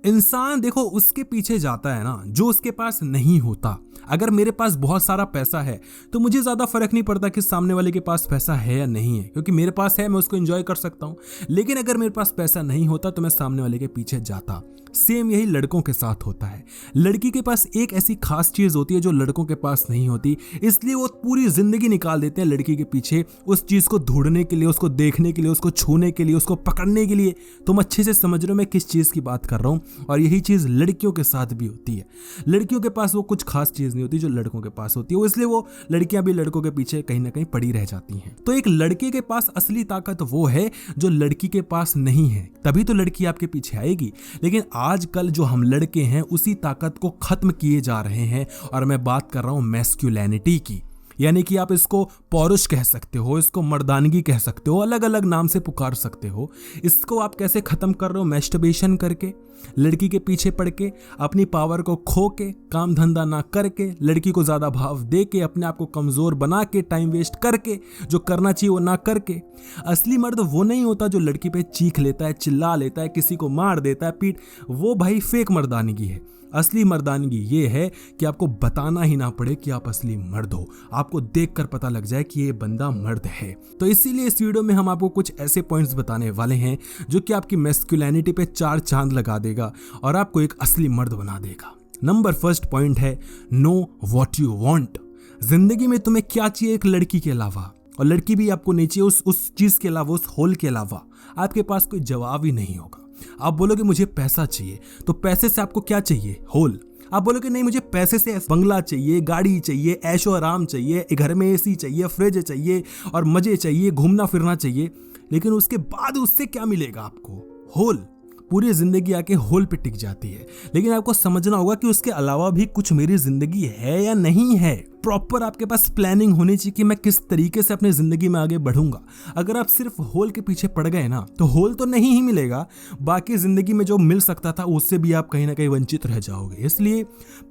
इंसान देखो उसके पीछे जाता है ना जो उसके पास नहीं होता। अगर मेरे पास बहुत सारा पैसा है तो मुझे ज्यादा फर्क नहीं पड़ता कि सामने वाले के पास पैसा है या नहीं है, क्योंकि मेरे पास है, मैं उसको एंजॉय कर सकता हूं। लेकिन अगर मेरे पास पैसा नहीं होता तो मैं सामने वाले के पीछे जाता। सेम यही लड़कों के साथ होता है। लड़की के पास एक ऐसी खास चीज होती है जो लड़कों के पास नहीं होती, इसलिए वो पूरी जिंदगी निकाल देते हैं लड़की के पीछे उस चीज को ढूंढने के लिए, उसको देखने के लिए, उसको छूने के लिए, उसको पकड़ने के लिए। तुम अच्छे से समझ रहे हो मैं किस चीज की बात कर रहा हूं। और यही चीज लड़कियों के साथ भी होती है। लड़कियों के पास वो कुछ खास चीज नहीं होती जो लड़कों के पास होती है, इसलिए वो लड़कियां भी लड़कों के पीछे कहीं ना कहीं पड़ी रह जाती हैं। तो एक लड़के के पास असली ताकत वो है जो लड़की के पास नहीं है, तभी तो लड़की आपके पीछे आएगी। लेकिन आजकल जो हम लड़के हैं उसी ताकत को खत्म किए जा रहे हैं। और मैं बात कर रहा हूं मैस्कुलिनिटी की, यानी कि आप इसको पौरुष कह सकते हो, इसको मर्दानगी कह सकते हो, अलग अलग नाम से पुकार सकते हो। इसको आप कैसे खत्म कर रहे हो? मैस्टरबेशन करके, लड़की के पीछे पड़ के, अपनी पावर को खो के, काम धंधा ना करके, लड़की को ज्यादा भाव दे के, अपने आप को कमजोर बना के, टाइम वेस्ट करके, जो करना चाहिए वो ना करके। असली मर्द वो नहीं होता जो लड़की पे चीख लेता है, चिल्ला लेता है, किसी को मार देता है पीठ। वो भाई फेक मर्दानगी है। असली मर्दानगी ये है कि आपको बताना ही ना पड़े कि आप असली मर्द हो, आपको देखकर पता लग जाए कि ये बंदा मर्द है। तो इसीलिए इस वीडियो में हम आपको कुछ ऐसे पॉइंट्स बताने वाले हैं जो कि आपकी मैस्कुलिनिटी पे 4 चांद लगा देगा और आपको एक असली मर्द बना देगा। नंबर फर्स्ट पॉइंट है नो व्हाट यू वांट। जिंदगी में तुम्हें क्या चाहिए एक लड़की के अलावा, और लड़की भी आपको नहीं चाहिए उस चीज के अलावा, उस होल के अलावा। आपके पास कोई जवाब ही नहीं होगा। आप बोलोगे मुझे पैसा चाहिए, तो पैसे से आपको क्या चाहिए? होल। आप बोलोगे नहीं मुझे पैसे से बंगला चाहिए, गाड़ी चाहिए, ऐशो आराम चाहिए, घर में एसी चाहिए, फ्रिज चाहिए और मजे चाहिए, घूमना फिरना चाहिए। लेकिन उसके बाद उससे क्या मिलेगा आपको? होल। पूरी जिंदगी आके होल पे टिक जाती है। लेकिन आपको समझना होगा कि उसके अलावा भी कुछ मेरी जिंदगी है या नहीं है। प्रॉपर आपके पास प्लानिंग होनी चाहिए कि मैं किस तरीके से अपनी जिंदगी में आगे बढ़ूंगा। अगर आप सिर्फ होल के पीछे पड़ गए ना तो होल तो नहीं ही मिलेगा, बाकी जिंदगी में जो मिल सकता था उससे भी आप कहीं ना कहीं वंचित रह जाओगे। इसलिए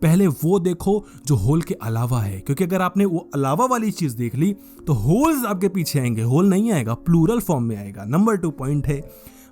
पहले वो देखो जो होल के अलावा है, क्योंकि अगर आपने वो अलावा वाली चीज देख ली तो होल्स आपके पीछे आएंगे, होल नहीं आएगा, प्लूरल फॉर्म में आएगा। नंबर 2 पॉइंट है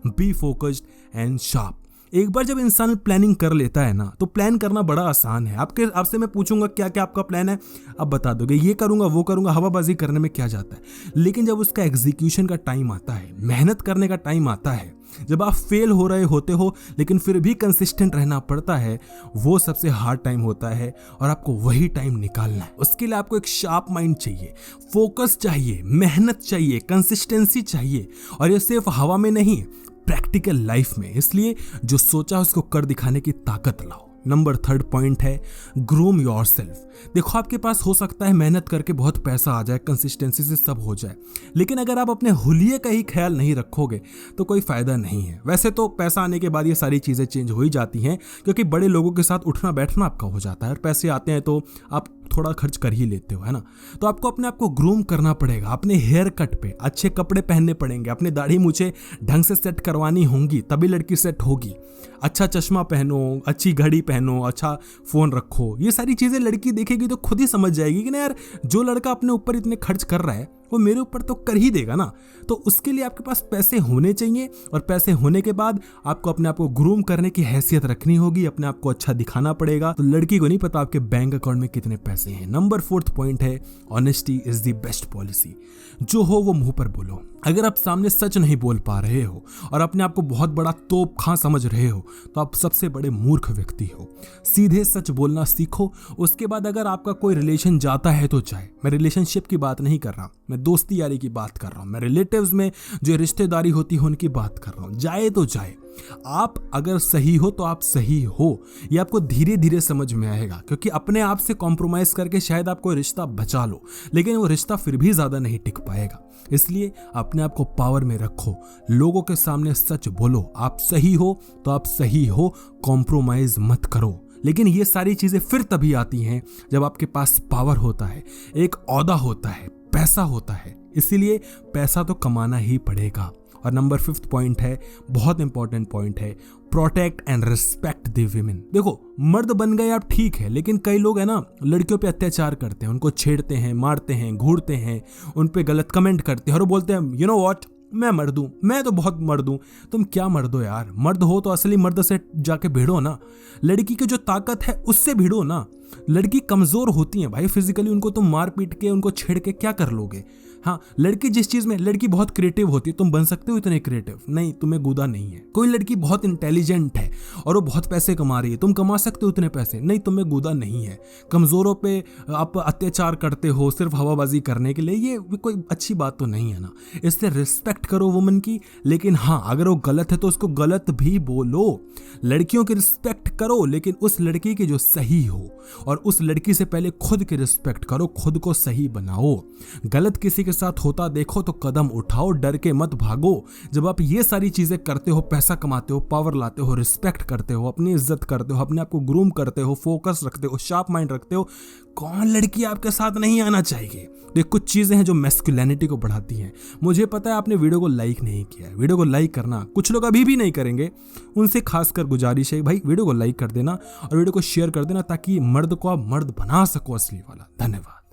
बी फोकस्ड एंड शार्प। एक बार जब इंसान प्लानिंग कर लेता है ना तो प्लान करना बड़ा आसान है। आपसे मैं पूछूंगा क्या क्या आपका प्लान है, आप बता दोगे ये करूंगा वो करूंगा, हवाबाजी करने में क्या जाता है। लेकिन जब उसका एग्जीक्यूशन का टाइम आता है, मेहनत करने का टाइम आता है, जब आप फेल हो रहे होते हो लेकिन फिर भी कंसिस्टेंट रहना पड़ता है, वो सबसे हार्ड टाइम होता है और आपको वही टाइम निकालना है। उसके लिए आपको एक शार्प माइंड चाहिए, फोकस चाहिए, मेहनत चाहिए, कंसिस्टेंसी चाहिए, और ये सिर्फ हवा में नहीं, प्रैक्टिकल लाइफ में। इसलिए जो सोचा उसको कर दिखाने की ताकत लाओ। नंबर 3 पॉइंट है ग्रूम योरसेल्फ। देखो आपके पास हो सकता है मेहनत करके बहुत पैसा आ जाए, कंसिस्टेंसी से सब हो जाए, लेकिन अगर आप अपने हुलिये का ही ख्याल नहीं रखोगे तो कोई फायदा नहीं है। वैसे तो पैसा आने के बाद ये सारी चीजें चेंज हो ही जाती हैं, क्योंकि बड़े लोगों के साथ उठना बैठना आपका हो जाता है और पैसे आते हैं तो आप थोड़ा खर्च कर ही लेते हो, है ना। तो आपको अपने आप को ग्रूम करना पड़ेगा, अपने हेयर कट पे अच्छे कपड़े पहनने पड़ेंगे, अपने दाढ़ी मूछें ढंग से सेट करवानी होंगी, तभी लड़की सेट होगी। अच्छा चश्मा पहनो, अच्छी घड़ी पहनो, अच्छा फोन रखो। ये सारी चीजें लड़की देखेगी तो खुद ही समझ जाएगी कि ना यार जो लड़का अपने ऊपर इतने खर्च कर रहा है वो मेरे ऊपर तो कर ही देगा ना। तो उसके लिए आपके पास पैसे होने चाहिए, और पैसे होने के बाद आपको अपने आप को ग्रूम करने की हैसियत रखनी होगी, अपने आप को अच्छा दिखाना पड़ेगा। तो लड़की को नहीं पता आपके बैंक अकाउंट में कितने पैसे हैं। नंबर 4 पॉइंट है honesty is the best policy. जो हो वो मुंह पर बोलो। अगर आप सामने सच नहीं बोल पा रहे हो और अपने आप को बहुत बड़ा तोप खां समझ रहे हो तो आप सबसे बड़े मूर्ख व्यक्ति हो। सीधे सच बोलना सीखो। उसके बाद अगर आपका कोई रिलेशन जाता है तो जाए। मैं रिलेशनशिप की बात नहीं कर रहा, मैं दोस्ती यारी की बात कर रहा हूं, मैं रिलेटिव्स में जो रिश्तेदारी होती है उनकी बात कर रहा हूं। जाए तो जाए। आप अगर सही हो तो आप सही हो, ये आपको धीरे धीरे समझ में आएगा, क्योंकि अपने आप से कॉम्प्रोमाइज करके शायद आप कोई रिश्ता बचा लो, लेकिन वो रिश्ता फिर भी ज्यादा नहीं टिक पाएगा। इसलिए अपने आप को पावर में रखो, लोगों के सामने सच बोलो। आप सही हो तो आप सही हो, कॉम्प्रोमाइज मत करो। लेकिन ये सारी चीजें फिर तभी आती हैं जब आपके पास पावर होता है, एक ओहदा होता है, पैसा होता है। इसीलिए पैसा तो कमाना ही पड़ेगा। और नंबर 5 पॉइंट है, बहुत इंपॉर्टेंट पॉइंट है, protect and respect the women. देखो मर्द बन गए आप ठीक है, लेकिन कई लोग है ना लड़कियों पे अत्याचार करते हैं, उनको छेड़ते हैं, मारते हैं, घूरते हैं, उन पे गलत कमेंट करते हैं और बोलते हैं यू नो व्हाट, मैं मर्द हूं, मैं तो बहुत मर्द हूं। तुम क्या मर्द हो यार? मर्द हो तो असली मर्द से जाके भिड़ो ना। लड़की की जो ताकत है उससे भिड़ो ना। लड़की कमजोर होती है भाई फिजिकली, उनको तुम मार पीट के उनको छेड़ के क्या कर लोगे? हाँ, लड़की जिस चीज में, लड़की बहुत क्रिएटिव होती है, तुम बन सकते हो इतने क्रिएटिव? नहीं, तुम्हें गुदा नहीं है। कोई लड़की बहुत इंटेलिजेंट है और वो बहुत पैसे कमा रही है, तुम कमा सकते हो इतने पैसे? नहीं, तुम्हें गुदा नहीं है। कमजोरों पे आप अत्याचार करते हो सिर्फ हवाबाजी करने के लिए, ये कोई अच्छी बात तो नहीं है ना। इससे रिस्पेक्ट करो वुमन की, लेकिन हाँ, अगर वो गलत है तो उसको गलत भी बोलो। लड़कियों की रिस्पेक्ट करो, लेकिन उस लड़की की जो सही हो, और उस लड़की से पहले खुद की रिस्पेक्ट करो, खुद को सही बनाओ। गलत किसी के साथ होता देखो तो कदम उठाओ, डर के मत भागो। जब आप ये सारी चीजें करते हो, पैसा कमाते हो, पावर लाते हो, रिस्पेक्ट करते हो, अपनी इज्जत करते हो, अपने आप को ग्रूम करते हो, फोकस रखते हो, शार्प माइंड रखते हो, कौन लड़की आपके साथ नहीं आना चाहिए? तो कुछ चीजें हैं जो मैस्कुलिनिटी को बढ़ाती हैं। मुझे पता है आपने वीडियो को लाइक नहीं किया है, वीडियो को लाइक करना, कुछ लोग अभी भी नहीं करेंगे, उनसे खासकर गुजारिश है भाई वीडियो को लाइक कर देना और वीडियो को शेयर कर देना, ताकि मर्द को आप मर्द बना सको असली वाला। धन्यवाद।